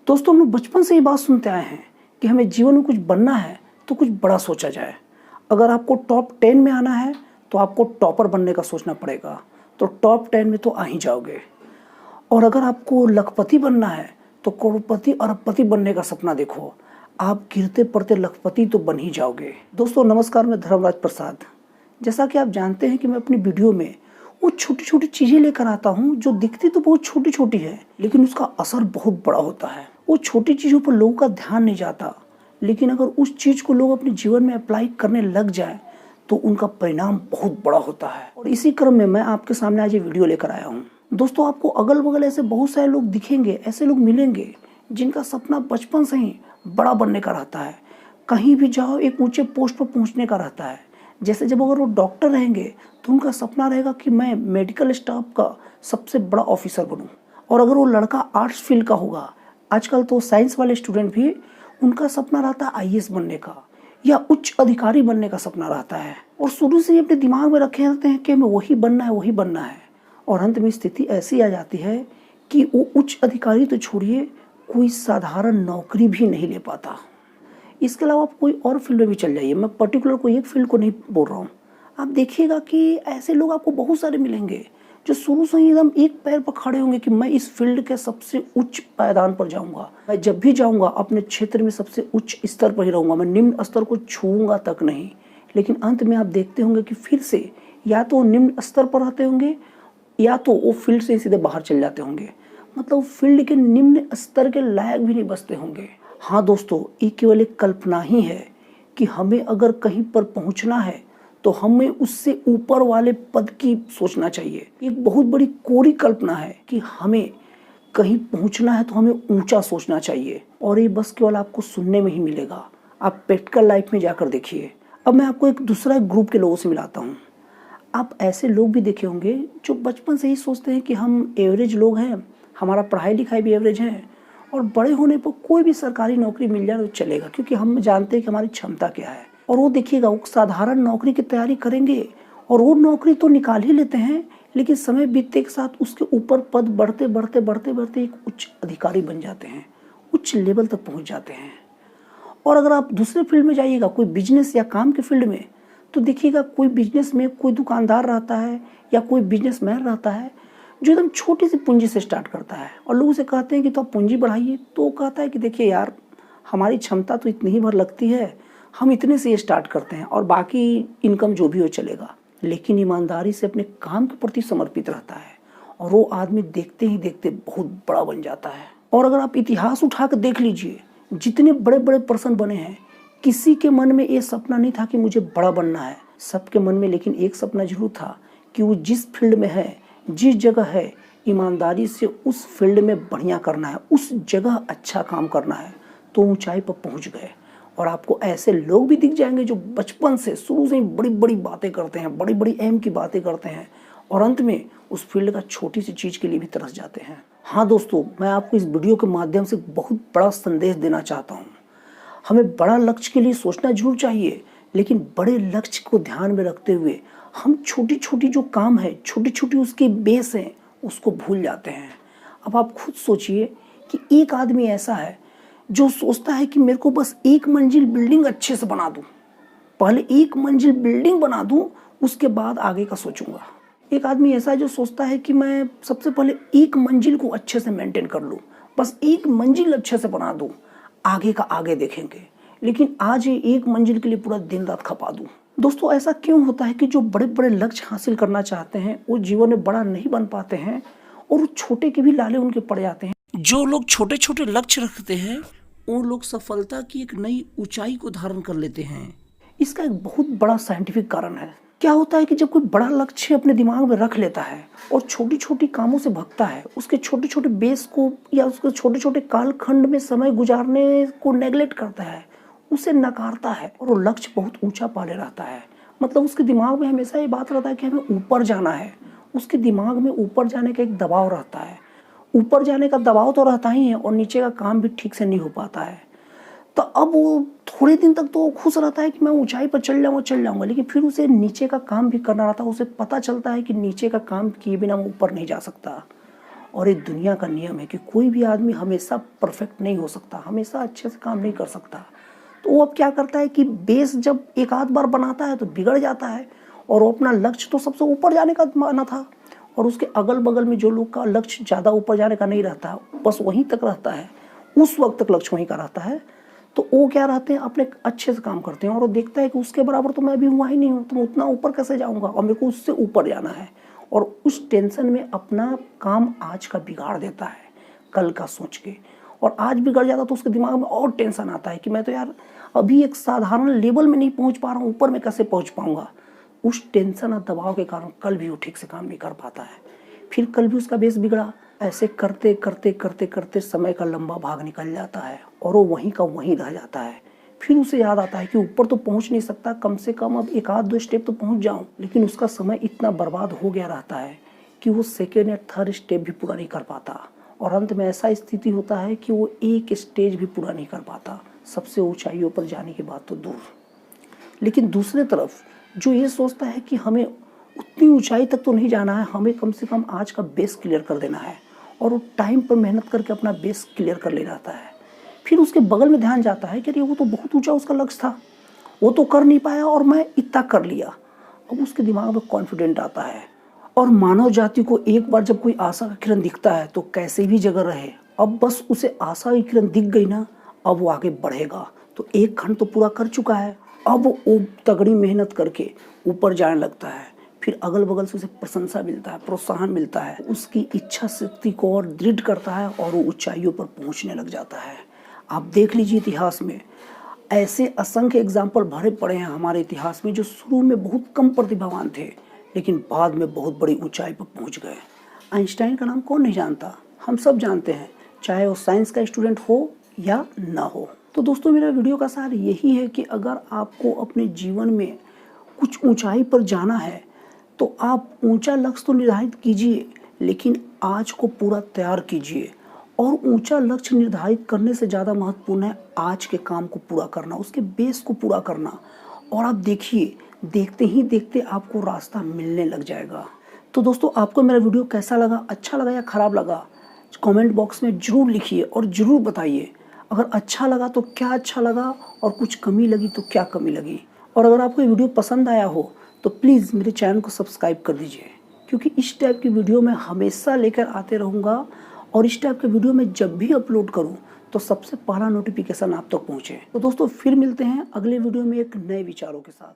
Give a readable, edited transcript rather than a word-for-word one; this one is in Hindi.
दोस्तों, हम लोग बचपन से ये बात सुनते आए हैं कि हमें जीवन में कुछ बनना है तो कुछ बड़ा सोचा जाए। अगर आपको टॉप 10 में आना है तो आपको टॉपर बनने का सोचना पड़ेगा, तो टॉप 10 में तो आ ही जाओगे। और अगर आपको लखपति बनना है तो करोड़पति अरबपति बनने का सपना देखो, आप गिरते पड़ते लखपति तो बन ही जाओगे। दोस्तों नमस्कार, मैं धर्मराज प्रसाद। जैसा कि आप जानते हैं कि मैं अपनी वीडियो में वो छोटी छोटी चीज़ें लेकर आता हूँ जो दिखती तो बहुत छोटी छोटी है, लेकिन उसका असर बहुत बड़ा होता है। वो छोटी चीज़ों पर लोगों का ध्यान नहीं जाता, लेकिन अगर उस चीज़ को लोग अपने जीवन में अप्लाई करने लग जाए तो उनका परिणाम बहुत बड़ा होता है। और इसी क्रम में मैं आपके सामने आज ये वीडियो लेकर आया हूँ। दोस्तों, आपको अगल बगल ऐसे बहुत सारे लोग दिखेंगे, ऐसे लोग मिलेंगे जिनका सपना बचपन से ही बड़ा बनने का रहता है। कहीं भी जाओ एक ऊंचे पोस्ट पर पहुंचने का रहता है। जैसे जब अगर वो डॉक्टर रहेंगे तो उनका सपना रहेगा कि मैं मेडिकल स्टाफ का सबसे बड़ा ऑफिसर बनूं। और अगर वो लड़का आर्ट्स फील्ड का होगा, आजकल तो साइंस वाले स्टूडेंट भी, उनका सपना रहता है आईएएस बनने का या उच्च अधिकारी बनने का सपना रहता है। और शुरू से ही अपने दिमाग में रखे रहते हैं कि हमें वही बनना है, वही बनना है। और अंत में स्थिति ऐसी आ जाती है कि वो उच्च अधिकारी तो छोड़िए, कोई साधारण नौकरी भी नहीं ले पाता। इसके अलावा आप कोई और फील्ड में भी चल जाइए, मैं पर्टिकुलर कोई एक फील्ड को नहीं बोल रहा हूँ। आप देखिएगा कि ऐसे लोग आपको बहुत सारे मिलेंगे जो शुरू से ही एकदम एक पैर पर खड़े होंगे कि मैं इस फील्ड के सबसे उच्च पायदान पर जाऊंगा, मैं जब भी जाऊंगा अपने क्षेत्र में सबसे उच्च स्तर पर ही रहूंगा, मैं निम्न स्तर को छूऊंगा तक नहीं। लेकिन अंत में आप देखते होंगे कि फिर से या तो निम्न स्तर पर रहते होंगे या तो वो फील्ड से सीधे बाहर चल जाते होंगे, मतलब फील्ड के निम्न स्तर के लायक भी नहीं बचते होंगे। हाँ दोस्तों, ये केवल एक कल्पना ही है कि हमें अगर कहीं पर पहुंचना है तो हमें उससे ऊपर वाले पद की सोचना चाहिए। एक बहुत बड़ी कोरी कल्पना है कि हमें कहीं पहुंचना है तो हमें ऊंचा सोचना चाहिए, और ये बस केवल आपको सुनने में ही मिलेगा। आप प्रैक्टिकल लाइफ में जाकर देखिए। अब मैं आपको एक दूसरा ग्रुप के लोगों से मिलाता हूँ। आप ऐसे लोग भी देखे होंगे जो बचपन से ही सोचते हैं कि हम एवरेज लोग हैं, हमारा पढ़ाई लिखाई भी एवरेज है, और बड़े होने पर कोई भी सरकारी नौकरी मिल जाए तो चलेगा, क्योंकि हम जानते हैं कि हमारी क्षमता क्या है। और वो देखिएगा वो साधारण नौकरी की तैयारी करेंगे और वो नौकरी तो निकाल ही लेते हैं, लेकिन समय बीतते के साथ उसके ऊपर पद बढ़ते बढ़ते बढ़ते बढ़ते एक उच्च अधिकारी बन जाते हैं, उच्च लेवल तक पहुंच जाते हैं। और अगर आप दूसरे फील्ड में जाइएगा, कोई बिजनेस या काम के फील्ड में, तो देखिएगा कोई बिजनेस में कोई दुकानदार रहता है या कोई बिजनेसमैन रहता है जो एकदम छोटी सी पूंजी से स्टार्ट करता है, और लोग उसे कहते हैं कि तो आप पूंजी बढ़ाइए, तो वो कहता है कि देखिए यार, हमारी क्षमता तो इतनी ही भर लगती है, हम इतने से ये स्टार्ट करते हैं और बाकी इनकम जो भी हो चलेगा। लेकिन ईमानदारी से अपने काम के प्रति समर्पित रहता है और वो आदमी देखते ही देखते बहुत बड़ा बन जाता है। और अगर आप इतिहास उठा कर देख लीजिए, जितने बड़े बड़े पर्सन बने हैं, किसी के मन में ये सपना नहीं था कि मुझे बड़ा बनना है। सबके मन में लेकिन एक सपना जरूर था कि वो जिस फील्ड में है, जिस जगह है, ईमानदारी से उस फील्ड में बढ़िया करना है, उस जगह अच्छा काम करना है, तो ऊंचाई पर पहुंच गए। और आपको ऐसे लोग भी दिख जाएंगे जो बचपन से शुरू से ही बड़ी बड़ी बातें करते हैं, बड़ी बड़ी एम की बातें करते हैं, और अंत में उस फील्ड का छोटी सी चीज़ के लिए भी तरस जाते हैं। हाँ दोस्तों, मैं आपको इस वीडियो के माध्यम से बहुत बड़ा संदेश देना चाहता हूँ। हमें बड़ा लक्ष्य के लिए सोचना जरूर चाहिए, लेकिन बड़े लक्ष्य को ध्यान में रखते हुए हम छोटी छोटी जो काम है, छोटी छोटी उसकी बेस है, उसको भूल जाते हैं। अब आप खुद सोचिए कि एक आदमी ऐसा है जो सोचता है कि मेरे को बस एक मंजिल बिल्डिंग अच्छे से बना दूं, पहले एक मंजिल बिल्डिंग बना दूं, उसके बाद आगे का सोचूंगा। एक आदमी ऐसा है जो सोचता है कि मैं सबसे पहले एक मंजिल को अच्छे से मेंटेन कर लूं, बस एक मंजिल अच्छे से बना दूं, आगे का आगे देखेंगे। लेकिन आज ये एक मंजिल के लिए पूरा दिन रात खपा दूं। दोस्तों, ऐसा क्यों होता है कि जो बड़े बड़े लक्ष्य हासिल करना चाहते हैं वो जीवन में बड़ा नहीं बन पाते हैं, और छोटे के भी लाले उनके पड़ जाते हैं। जो लोग छोटे छोटे लक्ष्य रखते हैं वो लोग सफलता की एक नई ऊंचाई को धारण कर लेते हैं। इसका एक बहुत बड़ा साइंटिफिक कारण है। क्या होता है कि जब कोई बड़ा लक्ष्य अपने दिमाग में रख लेता है और छोटी छोटी कामों से भगता है, उसके छोटे छोटे बेस को या उसके छोटे छोटे कालखंड में समय गुजारने को नेग्लेक्ट करता है, उसे नकारता है, और वो लक्ष्य बहुत ऊंचा पाले रहता है। मतलब उसके दिमाग में हमेशा ये बात रहता है कि हमें ऊपर जाना है। उसके दिमाग में ऊपर जाने का एक दबाव रहता है। ऊपर जाने का दबाव तो रहता ही है, और नीचे का काम भी ठीक से नहीं हो पाता है। तो अब वो थोड़े दिन तक तो खुश रहता है कि मैं ऊंचाई पर चल जाऊंगा, लेकिन फिर उसे नीचे का काम भी करना रहता है। उसे पता चलता है कि नीचे का काम किए बिना वो ऊपर नहीं जा सकता। और एक दुनिया का नियम है कि कोई भी आदमी हमेशा परफेक्ट नहीं हो सकता, हमेशा अच्छे से काम नहीं कर सकता। तो वो अब क्या करता है कि बेस जब एक आध बार बनाता है तो बिगड़ जाता है, और वो अपना लक्ष्य तो सबसे ऊपर जाने का माना था, और उसके अगल बगल में जो लोग का लक्ष्य ज़्यादा ऊपर जाने का नहीं रहता, बस वहीं तक रहता है, उस वक्त तक लक्ष्य वहीं का रहता है, तो वो क्या रहते हैं, अपने अच्छे से काम करते हैं, और वो देखता है कि उसके बराबर तो मैं अभी हुआ ही नहीं हूँ, तो मैं उतना ऊपर कैसे जाऊँगा, और मेरे को उससे ऊपर जाना है। और उस टेंशन में अपना काम आज का बिगाड़ देता है कल का सोच के, और आज बिगड़ जाता तो उसके दिमाग में और टेंशन आता है कि मैं तो यार अभी एक साधारण लेवल में नहीं पहुँच पा रहा हूँ, ऊपर में कैसे पहुँच पाऊँगा। उस टेंशन और दबाव के कारण कल भी वो ठीक से काम नहीं कर पाता है, फिर कल भी उसका बेस बिगड़ा। ऐसे करते करते करते करते समय का लंबा भाग निकल जाता है, और वो वहीं का वहीं रह जाता है। फिर उसे याद आता है कि ऊपर तो पहुंच नहीं सकता, कम से कम अब एक आध दो स्टेप तो पहुंच जाऊं, लेकिन उसका समय इतना बर्बाद हो गया रहता है कि वो सेकेंड या थर्ड स्टेप भी पूरा नहीं कर पाता, और अंत में ऐसा स्थिति होता है कि वो एक स्टेज भी पूरा नहीं कर पाता, सबसे ऊंचाइयों पर जाने के बाद तो दूर। लेकिन दूसरी तरफ जो ये सोचता है कि हमें उतनी ऊंचाई तक तो नहीं जाना है, हमें कम से कम आज का बेस क्लियर कर देना है, और वो टाइम पर मेहनत करके अपना बेस क्लियर कर ले जाता है, फिर उसके बगल में ध्यान जाता है कि अरे वो तो बहुत ऊंचा उसका लक्ष्य था, वो तो कर नहीं पाया और मैं इतना कर लिया। अब उसके दिमाग में कॉन्फिडेंट आता है, और मानव जाति को एक बार जब कोई आशा का किरण दिखता है तो कैसे भी जगह रहे, अब बस उसे आशा की किरण दिख गई ना, अब वो आगे बढ़ेगा। तो एक खंड तो पूरा कर चुका है, अब वो तगड़ी मेहनत करके ऊपर जाने लगता है, फिर अगल बगल से उसे प्रशंसा मिलता है, प्रोत्साहन मिलता है, उसकी इच्छा शक्ति को और दृढ़ करता है, और वो ऊंचाइयों पर पहुंचने लग जाता है। आप देख लीजिए इतिहास में ऐसे असंख्य एग्जाम्पल भरे पड़े हैं हमारे इतिहास में, जो शुरू में बहुत कम प्रतिभावान थे लेकिन बाद में बहुत बड़ी ऊंचाई पर पहुंच गए। आइंस्टाइन का नाम कौन नहीं जानता, हम सब जानते हैं, चाहे वो साइंस का स्टूडेंट हो या ना हो। तो दोस्तों मेरा वीडियो का सार यही है कि अगर आपको अपने जीवन में कुछ ऊंचाई पर जाना है तो आप ऊंचा लक्ष्य तो निर्धारित कीजिए, लेकिन आज को पूरा तैयार कीजिए। और ऊंचा लक्ष्य निर्धारित करने से ज़्यादा महत्वपूर्ण है आज के काम को पूरा करना, उसके बेस को पूरा करना। और आप देखिए, देखते ही देखते आपको रास्ता मिलने लग जाएगा। तो दोस्तों आपको मेरा वीडियो कैसा लगा, अच्छा लगा या ख़राब लगा, कमेंट बॉक्स में ज़रूर लिखिए और ज़रूर बताइए। अगर अच्छा लगा तो क्या अच्छा लगा, और कुछ कमी लगी तो क्या कमी लगी। और अगर आपको ये वीडियो पसंद आया हो तो प्लीज़ मेरे चैनल को सब्सक्राइब कर दीजिए, क्योंकि इस टाइप की वीडियो मैं हमेशा लेकर आते रहूँगा, और इस टाइप के वीडियो मैं जब भी अपलोड करूँ तो सबसे पहला नोटिफिकेशन आप तक पहुँचे। तो दोस्तों फिर मिलते हैं अगले वीडियो में एक नए विचारों के साथ।